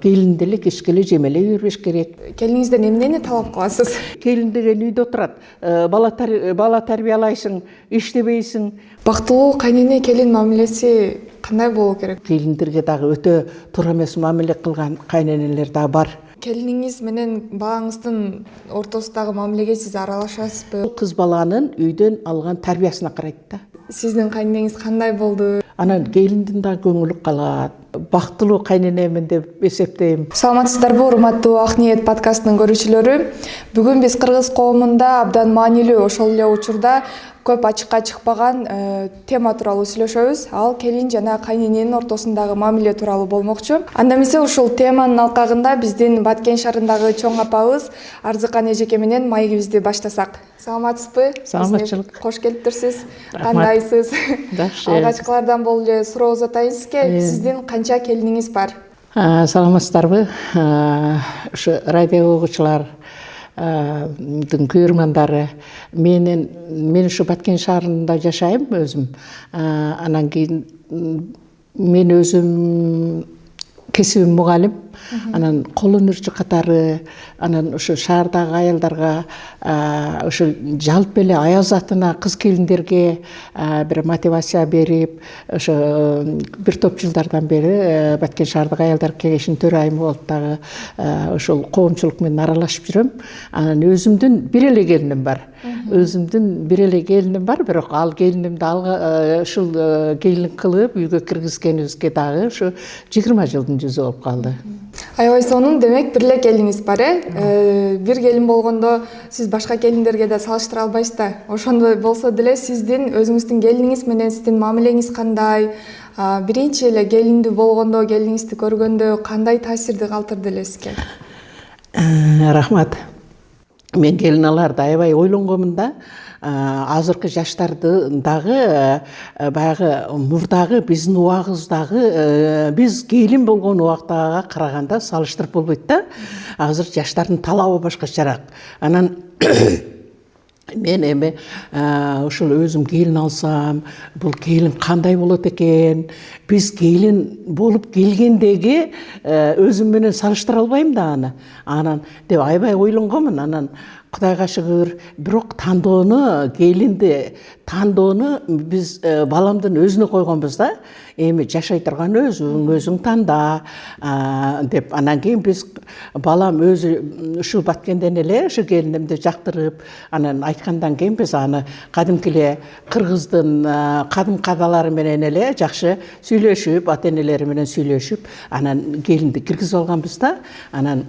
келинди эле кечке жемелей бербеш керек. Келиниңизден эмнени талап кыласыз? Келин деген үйдө турат, бала тарбиялайсың, иштебейсиң. Бактылуу кайнене келин мамилеси кандай болуу керек? Келиндерге дагы өтө туура эмес мамиле кылган кайненелер да бар. Келиниңиз менен балаңыздын ортосундагы мамилеге сиз аралашасызбы? Кыз баланын үйдөн алган тарбиясына карайт да. Сиздин кайненеңиз кандай болду? Анан келиндин да көңүлү калат. Бактылуу кайненемин деп эсептейм. Саламатсыздарбы, урматтуу Ак ниет подкастынын көрүүчүлөрү? Бүгүн биз кыргыз коомунда абдан маанилүү, ошол эле учурда көп ачыкка чыкпаган тема тууралуу сүйлөшөбүз. Ал келин жана кайнененин ортосундагы мамиле тууралуу болмокчу. Анда эмесе ушул теманын алкагында биздин Баткен шаарындагы чоң апабыз Арзыкан эжеке менен маегибизди баштасак. Саламатсызбы? Саламатчылык. Кош келиптирсиз. Кандайсыз? Жакшы. Алгачкылардан болуп эле суроо узатайын сизге. Сиздин канча келиниңиз бар? Саламатсыздарбы? Ушу радио угуучулар, көрөрмандары. Мен ушу Баткен шаарында жашайм өзүм. Анан кийин мен өзүм кесибим мугалим. Анан кол өнөрчү катары, анан ушу шаардагы аялдарга, ушу жалпы эле аял затына кыз келиндерге бир мотивация берип, ошо бир топ жылдардан бери Баткен шаардык аялдар кеңешинин төрайымы болуп дагы ошол коомчулук менен аралашып жүрөм. Анан өзүмдүн бир эле келиним бар. Бирок ал келинимди ушул келин кылып үйгө киргизгенибизге дагы ушу 20 жылдын жүзү болуп калды. Аябай сонун, демек бир эле келиниңиз бар, бир келин болгондо сиз башка келиндерге да салыштыра албайсыз да. Ошондой болсо деле сиздин өзүңүздүн келиниңиз менен сиздин мамилеңиз кандай? Биринчи эле келиндүү болгондо, келиниңизди көргөндө кандай таасирди калтырды эле сизге? Рахмат. Мен келин аларды аябай ойлонгонмун да. Азыркы жаштарды дагы баягы мурдагы биздин убагыбыздагы биз келин болгон убактагы караганда салыштырып болбойт да. Азыр жаштардын талабы башкачараак. Анан мен эми ушул өзүм келин алсам, бул келин кандай болот экен? Биз келин болуп келгендеги өзүм менен салыштыра албайм да аны. Анан деп аябай ойлонгонмун. Анан Кудайга шүгүр, бирок келинди тандоону биз баламдын өзүнө койгонбуз да. Эми жашай турган өзүң танда деп. Анан кийин биз балам өзү ушу Баткенден эле ушу келинимди жактырып, анан айткандан кийин биз аны кадимки эле кыргыздын кадимки адалары менен эле жакшы сүйлөшүп, ата-энелери менен сүйлөшүп, анан келинди киргизип алганбыз да. Анан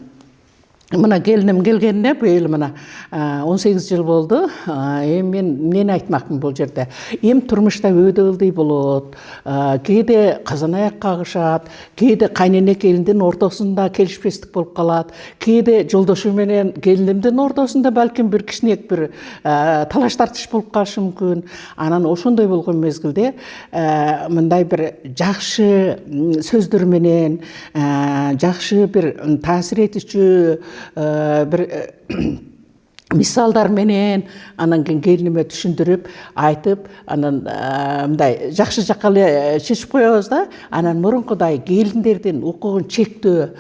мына келиним келгенине быйыл мына 18 жыл болду. Эми мен эмнени айтмакмын бул жерде? Эми турмушта өйдө ылдый болот. Кээде казан аяк кагышат, кээде кайнене келиндин ортосунда келишпестик болуп калат. Кээде жолдошу менен келинимдин ортосунда балким бир кичинек бир талаш тартыш болуп калышы мүмкүн. Анан ошондой болгон мезгилде мындай бир жакшы сөздөр менен, жакшы бир таасир этүүчү bir мисалдар менен анан кийин келиниме түшүндүрүп айтып, анан мындай жакшы жакка эле чечип коебуз да. Анан мурункудай келиндердин укугун чектөө.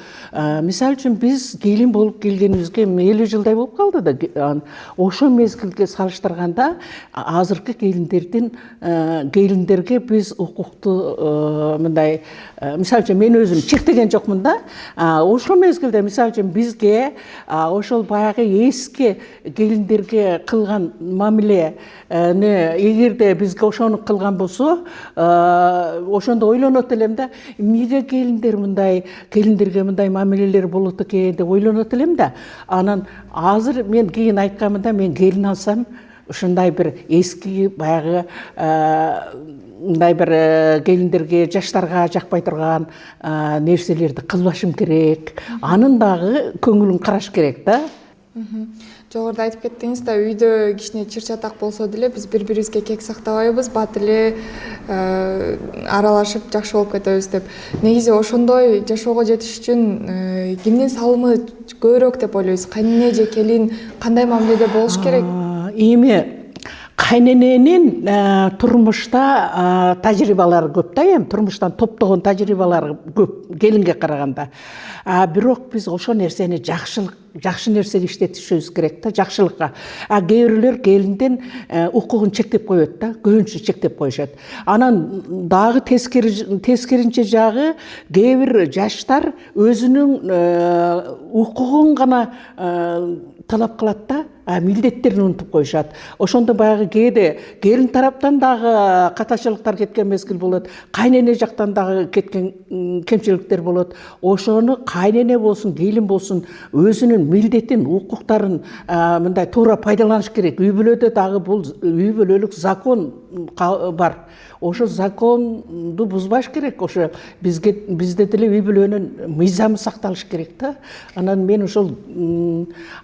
Мисалы үчүн биз келин болуп келгенибизге 50 жылдай болуп калды да. Ошо мезгилге салыштырганда азыркы келиндерге биз укукту мындай, мисалы үчүн мен өзүм чектеген жокмун да. Ошол мезгилде мисалы үчүн бизге ошол баягы эски келиндерге кылган мамилени эгерде бизге ошону кылган болсо, ошондо ойлонот элем да, эмнеге келиндерге мындай мамилелер болот экен деп ойлонот элем да. Анан азыр мен кийин айтканмын да, мен келин алсам ушундай бир эски баягы мындай бир келиндерге, жаштарга жакпай турган нерселерди кылбашым керек. Анын дагы көңүлүн караш керек да. Жогоруда айтып кеттиңиз да, үйдө кичине чыр-чатак болсо деле биз бири-бирибизге кек сактабайбыз, бат эле аралашып жакшы болуп кетебиз деп. Негизи ошондой жашоого жетиш үчүн кимдин салымы көбүрөөк деп ойлойсуз? Кайнене же келин кандай мамиледе болуш керек? Эми кайнененин турмушта тажрыйбалары көп да, эми турмуштан топтогон тажрыйбалары көп келинге караганда. Бирок биз ошол нерсени жакшы нерсени иштетишибиз керек да, жакшылыкка. Кээ бирлөр келиндин укугун чектеп коет да, көбүнчө чектеп коюшат. Анан дагы тескеринче жагы кээ бир жаштар өзүнүн укугун гана талап кылат да, милдеттерин унутуп коюшат. Ошондо баягы кээде келин тараптан дагы катачылыктар кеткен мезгил болот, кайнене жактан дагы кеткен кемчиликтер болот. Ошону кайнене болсун, келин болсун өзүнүн милдетин, укуктарын мындай туура пайдаланыш керек. Үй бүлөдө дагы бул үй бүлөлүк закон бар. Ошо законду бузбаш керек. Ошо бизде деле үй бүлөнүн мыйзамы сакталыш керек да. Анан мен ошол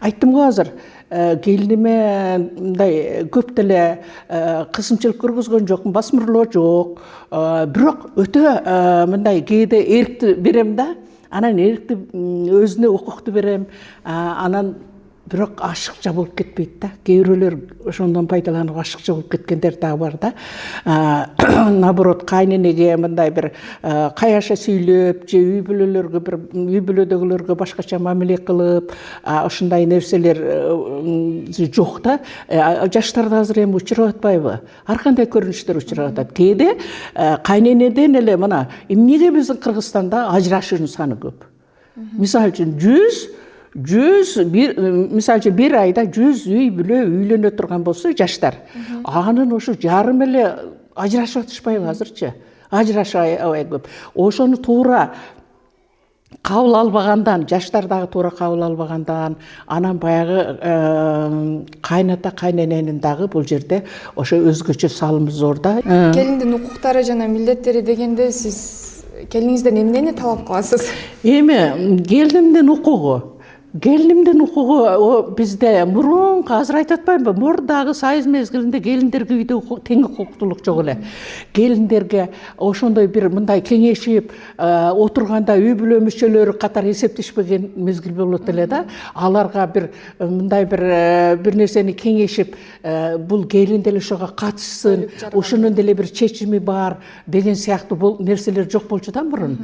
айттым го азыр, келиниме мындай көп деле кысымчылык көргөзгөн жокмун, басмырлоо жок. Бирок өтө мындай кээде эркти берем да. Анан эркти өзүнө укукту берем. Анан бирок ашыкча болуп кетпейт да. Кээ бирөөлөр ошондон пайдаланып ашыкча болуп кеткендер дагы бар да. Наоборот, кайненеге мындай бир каяша сүйлөп, же үй бүлөлөргө бир үй бүлөдөгүлөргө башкача мамиле кылып, ошондой нерселер жок да. Жаштарда азыр эми учурап атпайбы? Ар кандай көрүнүштөр учурап атат. Кээде кайненеден эле мына эмнеге биздин Кыргызстанда ажырашуунун саны көп? Мисалы үчүн мисалы үчүн бир айда 100 үй бүлө үйлөнө турган болсо жаштар, анын ошо жарым эле ажырашып атышпайбы азырчы? Ажырашабай көп. Ошону туура кабыл албагандан, жаштар дагы туура кабыл албагандан, анан баягы кайната кайнененин дагы бул жерде ошо өзгөчө салымы зор да. Келиндин укуктары жана милдеттери дегенде сиз келиниңизден эмнени талап кыласыз? Эми келинимдин укугу бизде мурунку, азыр айтып атпаймынбы, мурдагы союз мезгилинде келиндерге үйдө тең укуктуулук жок эле. Келиндерге ошондой бир мындай кеңешип отурганда үй бүлө мүчөлөрү катары эсептешпеген мезгил болот эле да. Аларга бир мындай бир нерсени кеңешип, бул келин деле ошого катышсын, ушунун деле бир чечими бар деген сыяктуу бул нерселер жок болчу да мурун.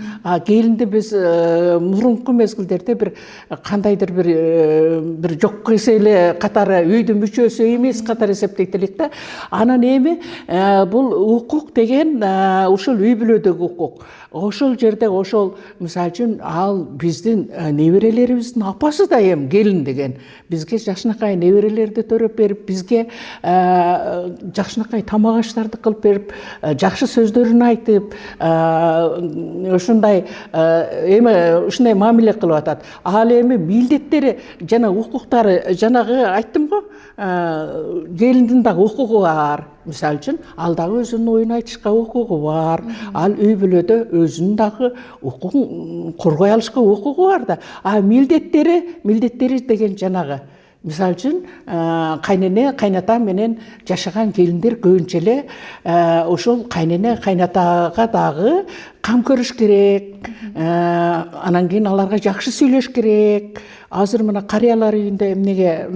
Келинди биз мурунку мезгилдерде бир кандайдыр бир жок кесе эле катары үйдүн мүчөсү эмес катары эсептейт элек да. Анан эми бул укук деген ушул үй бүлөдөгү укук. Ошол жерде ошол мисалы үчүн ал биздин неберелерибиздин апасы да эми келин деген. Бизге жакшынакай неберелерди төрөп берип, бизге жакшынакай тамак аштарды кылып берип, жакшы сөздөрүн айтып, ошондой эми ушундай мамиле кылып атат. Ал эми милдеттери жана укуктары, жанагы айттым го, келиндин дагы укугу бар. Мисалы үчүн, ал дагы өзүнүн оюн айтышка укугу бар. Ал үй бүлөдө өзүнүн дагы укугун коргой алышка укугу бар да. Милдеттери деген жанагы. Мисалы үчүн, кайнене, кайната менен жашаган келиндер көбүнчө эле ошол кайнене, кайнатага дагы кам көрүш керек. Анан кийин аларга жакшы сүйлөш керек. Азыр мына карыялар үйүндө эмнеге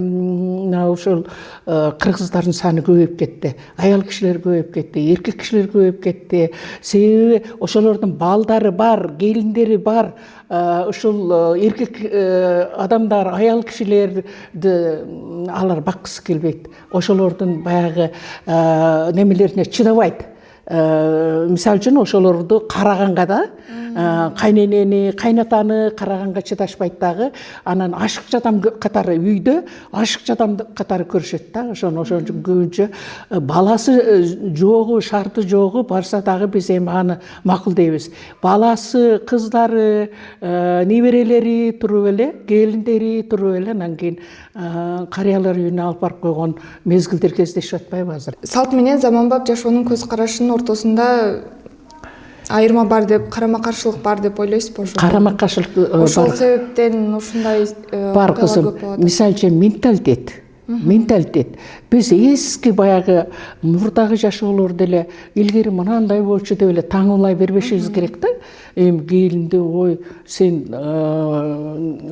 ошол кыргыздардын саны көбөйүп кетти. Аял кишилер көбөйүп кетти, эркек кишилер көбөйүп кетти. Себеби ошолордун балдары бар, келиндери бар. Ошол эркек адамдар, аял кишилерди алар баккысы келбейт. Ошолордун баягы немелерине чыдабайт. Мисалы үчүн ошолорду караганга да, кайненени, кайнатаны караганга чыдашпайт дагы. Анан ашыкчы адам катары үйдө, ашыкчы адам катары көрүшөт да. Ошон үчүн көбүнчө баласы жогу, шарты жогу барса дагы биз эми аны макул дейбиз. Баласы, кыздары, неберелери туруп эле, келиндери туруп эле, анан кийин карыялар үйүнө алып барып койгон мезгилдер кездешип атпайбы азыр? Салт менен заманбап жашоонун көз карашынын ортосунда айырма бар деп, карама каршылык бар деп ойлойсузбу? Карама каршылык бар. Ошол себептен ушундай бар кызым. Мисалы үчүн менталитет. Биз эски баягы мурдагы жашоолор деле илгери мынандай болчу деп эле таңуулай бербешибиз керек да. Эми келинди ой, сен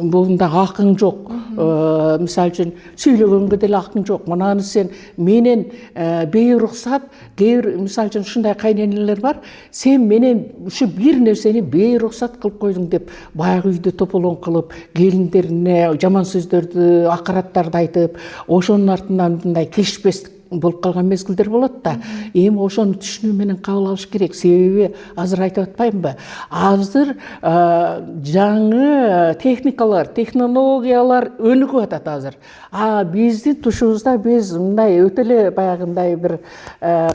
буунда акың жок, Мисалы үчүн сүйлөгөнгө деле акың жок. Мынаны сен менен бейруксат, мисалы үчүн ушундай кайненелер бар. Сен менен ушу бир нерсени бейруксат кылып койдуң деп баягы үйдө тополоң кылып, келиндерине жаман сөздөрдү, акыраттарды айтып, ошонун артынан мындай келишпестик болуп калган мезгилдер болот да. Эми ошону түшүнүү менен кабыл алыш керек. Себеби азыр айтып атпаймынбы? Азыр жаңы техникалар, технологиялар өнүгүп атат азыр. Биздин тушубузда биз мындай өтө эле баягындай бир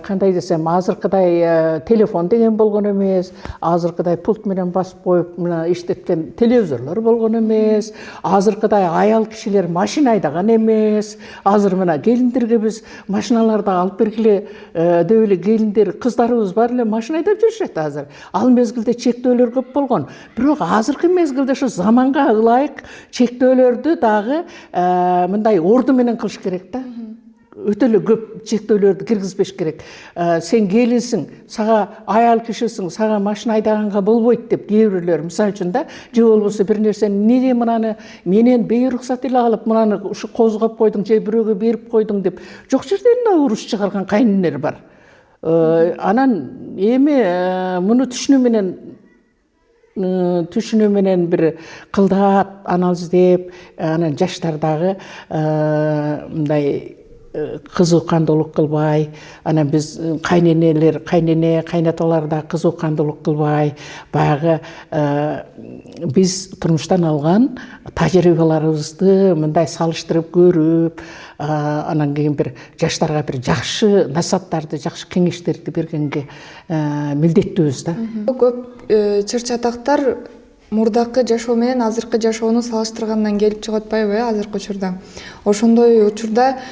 кандай десем, азыркыдай телефон деген болгон эмес, азыркыдай пульт менен басып коюп мына иштеткен телевизорлор болгон эмес, азыркыдай аял кишилер машина айдаган эмес. Азыр мына келиндерге биз машиналарды алып бергиле деп эле келиндер, кыздарыбыз баары эле машина айдап жүрүшөт азыр. Ал мезгилде чектөөлөр көп болгон. Бирок азыркы мезгилде ошо заманга ылайык чектөөлөрдү дагы мындай орду менен кылыш керек да. Өтө эле көп чектөөлөрдү киргизбеш керек. Сен келинсиң, сага аял кишисиң, сага машина айдаганга болбойт деп кээ бирлөр, мисалы үчүн да, же болбосо бир нерсени неге мынаны менен бейруксат эле алып, мынаны ушу козгоп койдуң, же бирөөгө берип койдуң деп жок жерден да уруш чыгарган кайненелер бар. Анан эми муну түшүнүү менен бир кылдат анализ деп, анан жаштардагы мындай кызыккандуулук кылбай, анан биз кайнене, кайнаталарда кызыккандуулук кылбай, баягы биз турмуштан алган тажрыйбаларыбызды мындай салыштырып көрүп, анан кийин бир жаштарга бир жакшы насааттарды, жакшы кеңештерди бергенге милдеттүүбүз да. Көп чыр-чатактар мурдакы жашоо менен азыркы жашоону салыштыргандан келип чыгып атпайбы, азыркы учурда? Ошондой учурда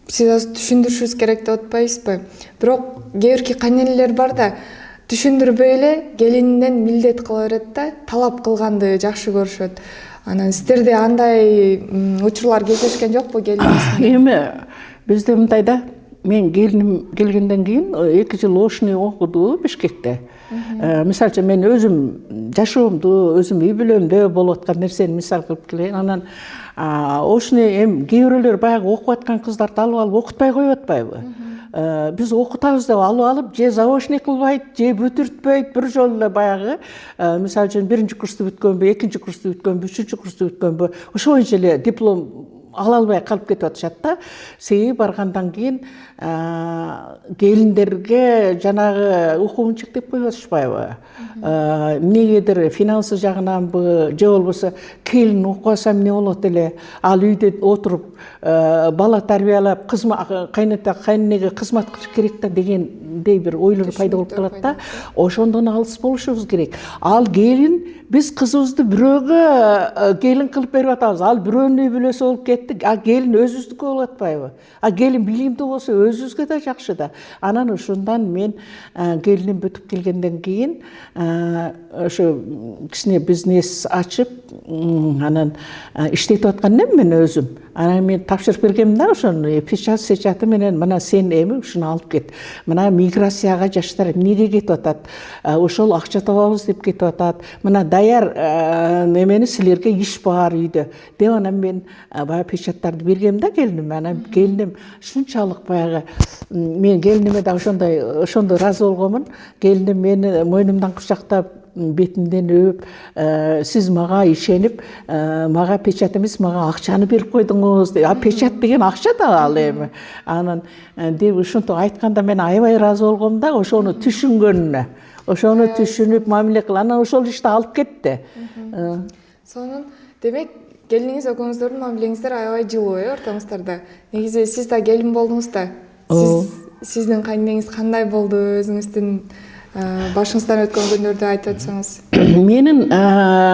сиз азыр түшүндүрүшүңүз керек деп атпайсызбы? Бирок кээ бирки кайненелер бар да, түшүндүрбөй эле келининен милдет кыла берет да, талап кылганды жакшы көрүшөт. Анан сиздерде андай учурлар кездешкен жокпу келиниңиз? Эми бизде мындай да, мен келиним келгенден кийин 2 жыл ошный окуду Бишкекте. Мисалы үчүн мен өзүм жашоомду, өзүм үй бүлөмдө болуп аткан нерсени мисал кылып келейин. Анан ошный эми кээ бирөөлөр баягы окуп аткан кыздарды алып окутпай коюп атпайбы? Биз окутабыз деп алып, же заочный кылбайт, же бүтүртпөйт, бир жолу эле баягы мисалы үчүн 1-чи курсту бүткөнбү, 2-чи курсту бүткөнбү, 3-чү курсту бүткөнбү, ошо боюнча эле диплом ала албай калып кетип атышат да. Себеби баргандан кийин келиндерге жанагы укугун чектеп коюп атышпайбы? Эмнегедир финансы жагынанбы, же болбосо келин окубаса эмне болот эле? Ал үйдө отуруп бала тарбиялап, кайненеге кызмат кылыш керек да дегендей бир ойлор пайда болуп калат да. Ошондон алыс болушубуз керек. Ал келин, биз кызыбызды бирөөгө келин кылып берип атабыз. Ал бирөөнүн үй бүлөсү болуп кетти. Келин өзүбүздүкү болуп атпайбы? Келин билимдүү болсо өзүбүзгө да жакшы да. Анан ошондан мен келиним бүтүп келгенден кийин ошо кичине бизнес ачып, анан иштетип аткан элем мен өзүм. Анан мен тапшырып бергенмин да ошону, печать сечаты менен мына сен эми ушуну алып кет. Мына миграцияга жаштар эмнеге кетип атат? Ошол акча табабыз деп кетип атат. Мына даяр немени силерге иш бар үйдө деп анан мен баягы печаттарды бергем да келиниме. Анан келиним ушунчалык баягы мен келиниме да ошондой ыраазы болгонмун. Келиним мени мойнумдан кучактап, бетимден өп, сиз мага ишенип, мага печать эмес, мага акчаны берип койдуңуз. Печать деген акча да ал эми. Анан деп ушинтип айтканда мен аябай ыраазы болгом да, ошону түшүнгөнүнө. Ошону түшүнүп мамиле кылып, анан ошол ишти алып кетти. Сонун, демек келиниңиз экөөңүздөрдүн мамилеңиздер аябай жылуу ортоңуздарда. Негизи сиз да келин болдуңуз да. Сиздин кайненеңиз кандай болду? Өзүңүздүн башыңыздан өткөн күндөрдү айтып атсаңыз. Мен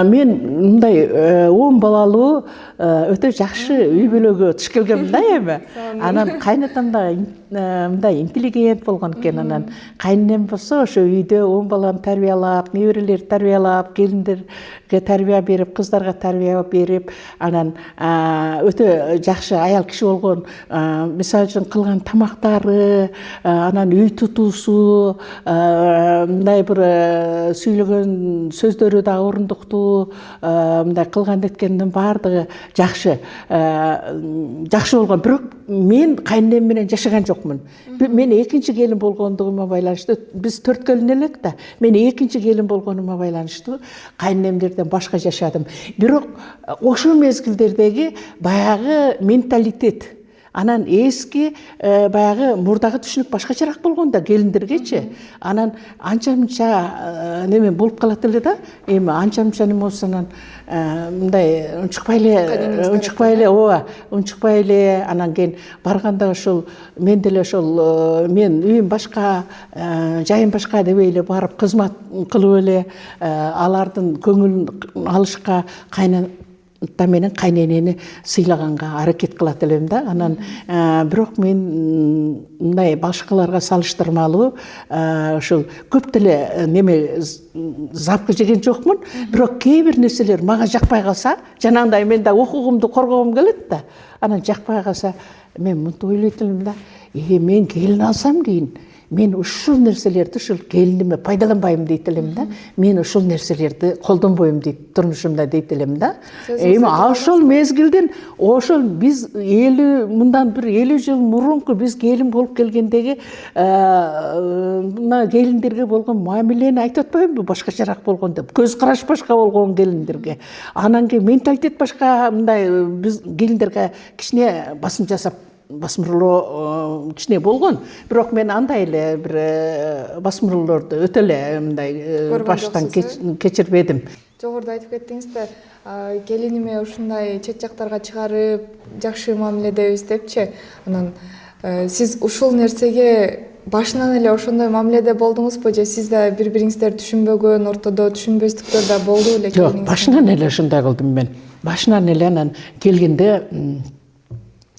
мындай 10 балалуу өтө жакшы үй бүлөгө туш келгем да эми. Анан кайнатам да мындай интеллигент болгон экен. Анан кайненем болсо ошо үйдө 10 баланы тарбиялап, неберелерди тарбиялап, келиндерге тарбия берип, кыздарга тарбия берип, анан өтө жакшы аял киши болгон. Мисалы үчүн кылган тамактары, анан үй тутуусу, мындай бир сүйлөгөн сөздөрү да орундуктуу, мындай кылган эткендин баардыгы жакшы болгон. Бирок мен кайненем менен жашаган жокмун. Мен экинчи келин болгондугума байланыштуу, биз 4 келин элек да. Мен экинчи келин болгонума байланыштуу кайненемдерден башка жашадым. Бирок ошол мезгилдердеги баягы менталитет, анан эски баягы мурдагы түшүнүк башкачараак болгон да келиндергечи. Анан анча-мынча неме болуп калат эле да. Эми анча-мынча неме болсо анан мындай унчукпай эле, анан кийин барганда ошол мен деле ошол мен үйүм башка, жайым башка дебей эле барып кызмат кылып эле алардын көңүлүн алышка менен кайненени сыйлаганга аракет кылат элем да. Анан бирок мен мындай башкаларга салыштырмалуу ошол көп деле неме запкы жеген жокмун. Бирок кээ бир нерселер мага жакпай калса, жанагындай мен да укугумду коргогум келет да. Анан жакпай калса, мен мынтип ойлойт элем да. Мен келин алсам кийин мен ушул нерселерди ушул келиниме пайдаланбайм дейт элем да. Мен ушул нерселерди колдонбойм дейт турмушумда дейт элем да. Эми ошол мезгилден ошол биз мындан бир 50 жыл мурунку биз келин болуп келгендеги мына келиндерге болгон мамилени айтып атпаймынбы, башкачараак болгон деп. Көз караш башка болгон келиндерге. Анан кийин менталитет башка, мындай биз келиндерге кичине басым жасап басмырлоо кичине болгон. Бирок мен андай эле бир басмырлоорду өтө эле мындай баштан кечирбедим. Жогоруда айтып кеттиңиз да, келиниме ушундай чет жактарга чыгарып, жакшы мамиледебиз депчи. Анан сиз ушул нерсеге башынан эле ошондой мамиледе болдуңузбу же сиз да бири-бириңиздерди түшүнбөгөн, ортодо түшүнбөстүктөр да болду эле? Жок, башынан эле ошондой кылдым мен. Башынан эле анан келгенде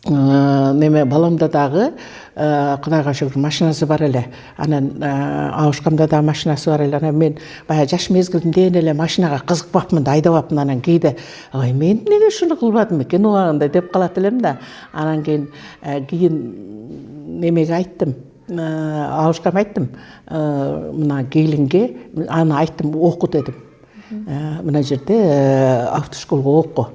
неме баламда дагы Кудайга шүгүр машинасы бар эле. Анан абышкамда да машинасы бар эле. Анан мен баягы жаш мезгилимден эле машинага кызыкпапмын да, айдабапмын. Анан кийде мен эмнеге ушуну кылбадым экен убагында деп калат элем да. Анан кийин немеге айттым, абышкам айттым, мына келинге аны айттым, оку дедим. Мына жерде автошколго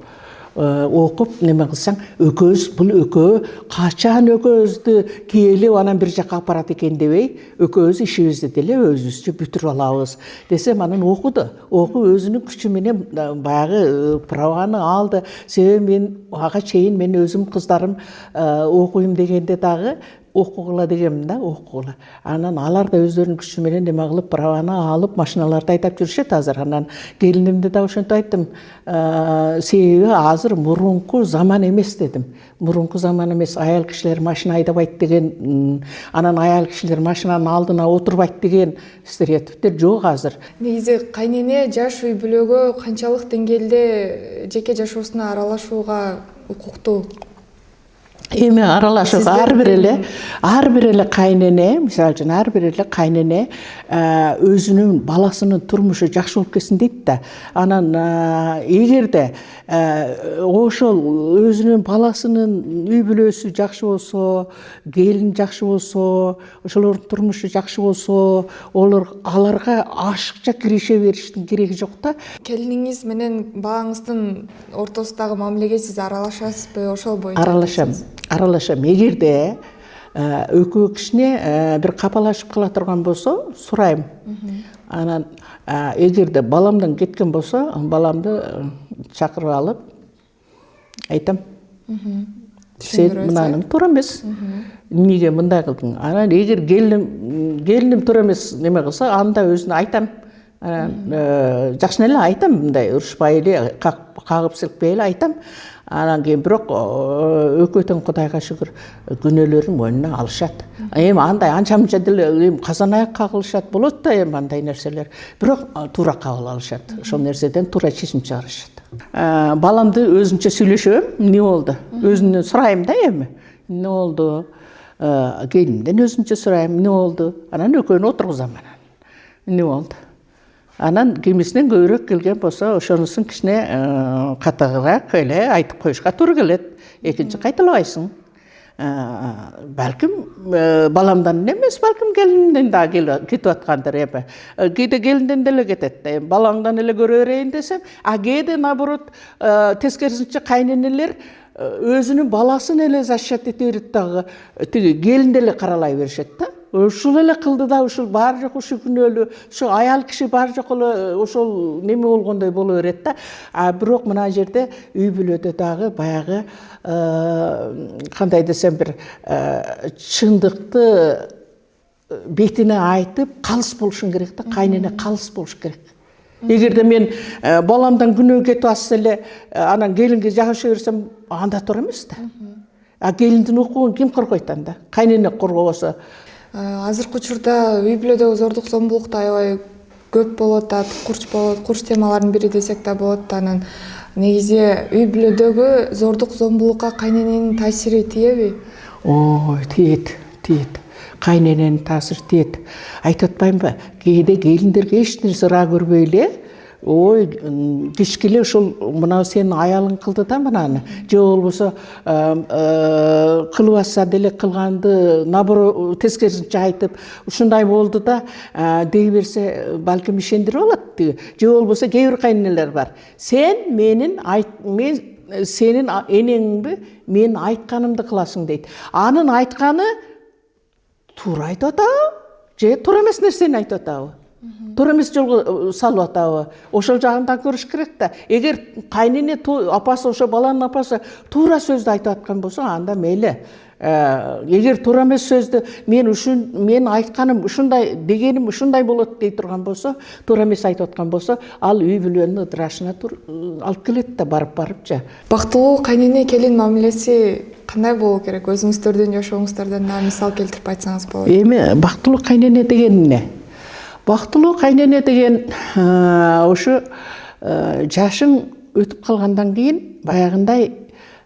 окуп неме кылсаң, экөөбүз бул экөө качан экөөбүздү киелип анан бир жака апарат экен дебей, экөөбүз ишибизди деле өзүбүзчө бүтүрүп алабыз десем, анан окуду. Окуп өзүнүн күчү менен баягы праваны алды. Себеби мен ага чейин мен өзүм кыздарым окуйм дегенде дагы окугула дегенмин да, окугула. Анан алар да өздөрүнүн күчү менен неме кылып праваны алып машиналарды айдап жүрүшөт азыр. Анан келинимде да ошентип айттым. Себеби азыр мурунку заман эмес дедим. Мурунку заман эмес, аял кишилер машина айдабайт деген, анан аял кишилер машинанын алдына отурбайт деген стереотиптер жок азыр. Негизи кайнене жаш үй бүлөгө канчалык деңгээлде жеке жашоосуна аралашууга укуктуу? Эми аралашып ар бир эле кайнене, мисалы үчүн ар бир эле кайнене өзүнүн баласынын турмушу жакшы болуп кетсин дейт да. Анан эгерде ошол өзүнүн баласынын үй бүлөсү жакшы болсо, келин жакшы болсо, ошолордун турмушу жакшы болсо, аларга ашыкча кирише бериштин кереги жок да. Келиниңиз менен балаңыздын ортосундагы мамилеге сиз аралашасызбы? Ошол боюнча аралашам. Эгерде экөө кишине бир капалашып кала турган болсо, сурайм. Анан эгерде баламдан кеткен болсо, баламды чакырып алып айтам. Сен мынаны туура эмес. Эмнеге мындай кылдың? Анан эгер келиним туура эмес неме кылса, анда өзүнө айтам. Жакшы эле айтам, мындай урушпай эле, кагып силкпей эле айтам. Анан кийин бирок экөөтөн Кудайга шүгүр күнөөлөрүн мойнуна алышат. Эми андай анча мынча деле эми казан аякка кылышат болот да, эми андай нерселер. Бирок туура кабыл алышат. Ошол нерседен туура чечим чыгарышат. Баламды өзүмчө сүйлөшөм, эмне болду? Өзүнөн сурайм да эми. Эмне болду? Келинден өзүмчө сурайм, эмне болду? Анан экөөнү отургузам анан. Эмне болду? Анан кимисинен көбүрөөк келген болсо, ошонусун кичине катыгыраак эле айтып коюшка туура келет. Экинчи кайталабайсың. Балким баламдан эмес, балким келинден да кетип аткандыр эми. Кээде келинден деле кетет. Балаңдан эле көрө берейин десем, кээде наоборот тескерисинче кайненелер өзүнүн баласын эле защищать эте берет дагы, тиги келин деле каралай беришет да. Ушул эле кылды да, ушул баары жок ушу күнөөлүү, ушу аял киши баары жок эле ошол неме болгондой боло берет да. Бирок мына жерде үй бүлөдө дагы баягы кандай десем бир чындыкты бетине айтып калыс болушуң керек да, кайнене калыс болуш керек. Эгерде мен баламдан күнөө кетип атса эле, анан келинге жагыша берсем, анда туура эмес да. Келиндин укугун ким коргойт анда? Кайнене коргобосо. Азыркы учурда үй бүлөдөгү зордук зомбулук да аябай көп болот да, курч темалардын бири десек да болот. Анан негизи үй бүлөдөгү зордук зомбулукка кайнененин таасири тиеби? Ой, тиет. Кайнененин таасири тиет. Айтып атпаймынбы? Кээде келиндерге эч нерсе ыраа көрбөй эле, ой, кичкеле ушул мына сенин аялың кылды да мынаны, же болбосо кылып атса деле кылганды наоборот тескерисинче айтып, ушундай болду да дей берсе, балким ишендирип алат. Же болбосо кээ бир кайненелер бар. Сенин энеңби менин айтканымды кыласың дейт. Анын айтканы туура айтып атабы же туура эмес нерсени айтып атабы? Туура эмес жолго салып атабы? Ошол жагынан көрүш керек да. Эгер кайнене апасы, ошо баланын апасы туура сөздү айтып аткан болсо, анда мейли. Эгер туура эмес сөздү мен айтканым ушундай, дегеним ушундай болот дей турган болсо, туура эмес айтып аткан болсо, ал үй бүлөнүн ыдырашына алып келет да, барып-барыпчы. Бактылуу кайнене келин мамилеси кандай болуу керек? Өзүңүздөрдүн жашооңуздардан мисал келтирип айтсаңыз болот. Эми бактылуу кайнене деген эмне? Бактылуу кайнене деген ошо жашың өтүп калгандан кийин баягындай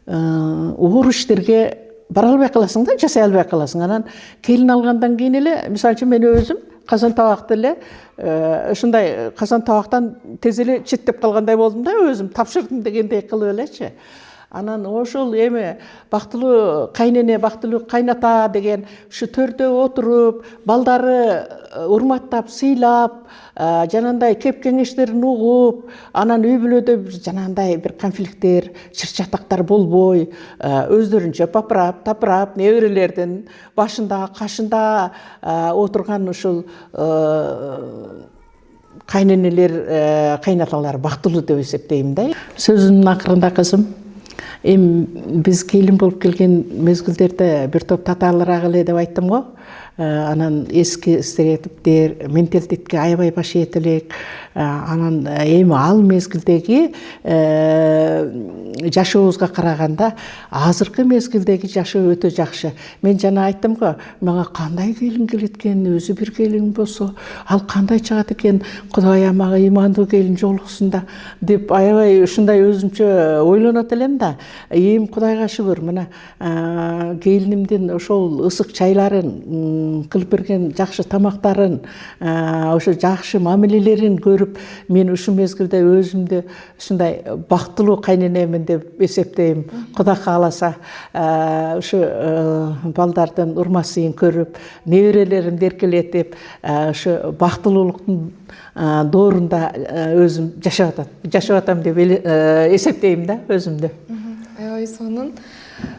оор иштерге бара албай каласың да, жасай албай каласың. Анан келин алгандан кийин эле, мисалы үчүн мен өзүм казан табакты эле ушундай казан табактан тез эле четтеп калгандай болдум да, өзүм тапшырдым дегендей кылып элечи. Анан ошол эми бактылуу кайнене, бактылуу кайната деген ушу төрдө отуруп, балдары урматтап, сыйлап, жанагындай кеп кеңештерин угуп, анан үй бүлөдө жанагындай бир конфликттер, чыр-чатактар болбой, өздөрүнчө папырап, тапырап, неберелердин башында, кашында отурган ушул кайненелер, кайнаталар бактылуу деп эсептейм да. Сөзүмдүн акырында кызым, эми биз келин болуп келген мезгилдерде бир топ татаалыраак эле деп айттым го. Анан эски стереотиптер, менталитетке аябай баш ийет элек. Анан эми ал мезгилдеги жашообузга караганда азыркы мезгилдеги жашоо өтө жакшы. Мен жана айттым го, мага кандай келин келет экен, өзү бир келин болсо, ал кандай чыгат экен, Кудайым мага имандуу келин жолуксун да деп аябай ушундай өзүмчө ойлонот элем да. Эми Кудайга шүгүр, мына келинимдин ошол ысык чайларын кылып берген, жакшы тамактарын, ошо жакшы мамилелерин көрүп, мен ушул мезгилде өзүмдү ушундай бактылуу кайненемин деп эсептейм. Кудай кааласа, ушу балдардын урмасыйын көрүп, неберелеримди эркелетип, ушу бактылуулуктун доорунда өзүм жашап атам деп эсептейм да өзүмдү. Аябай сонун.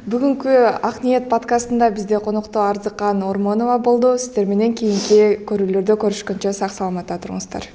Бүгүнкү Ак ниет подкастында бизде конокто Арзыкан Ормонова болду. Сиздер менен кийинки көрүүлөрдө көрүшкөнчө сак саламатта туруңуздар.